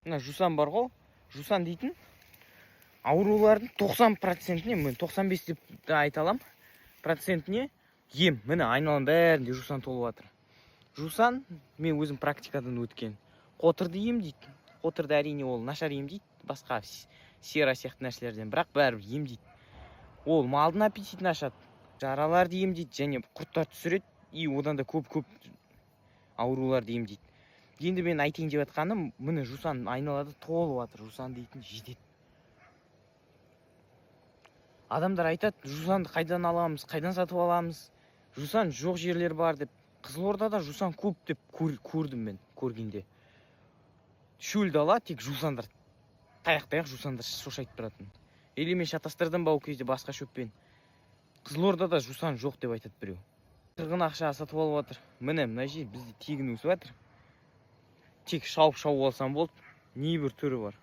мына жусан бар ғой, жусан дейтін аурулардың 90%-не, мен 95 деп айта алам, процентіне ем. Міне айналаның бәрінде жусан толып жатыр. Жусан, мен өзім практикадан өткен. Қотырды ем дейді. Қотырды әрине ол нашар ем дейді, басқа сера сияқты нәрселерден, бірақ бәрібір ем дейді. Ол малдың аппетитін ашады, жараларды ем дейді, және құрттар түсіреді, и одан да көп ауруларды ем дейді. Енді мен айтайын деп жатқаным, міне жусан айналада толып жатыр, жусан дейтін жетеді. Адамдар айтады, жусанды қайдан аламыз, қайдан сатып аламыз? Жусан жоқ жерлер бар деп. Қызылордада жусан көп деп көрдім мен, көргенде. Шөл дала, тек жусандар, таяқ жусандар шошайтып тұратын. Или мен шатастырдым ба ол кезде басқа шөппен. Қызылордада жусан жоқ деп айтады біреу. Қырғын ақша сатып алып жатыр. Міне мына жер бізде тегін өсіп жатыр. Тек шауып алсам болды. Не бір түрі бар.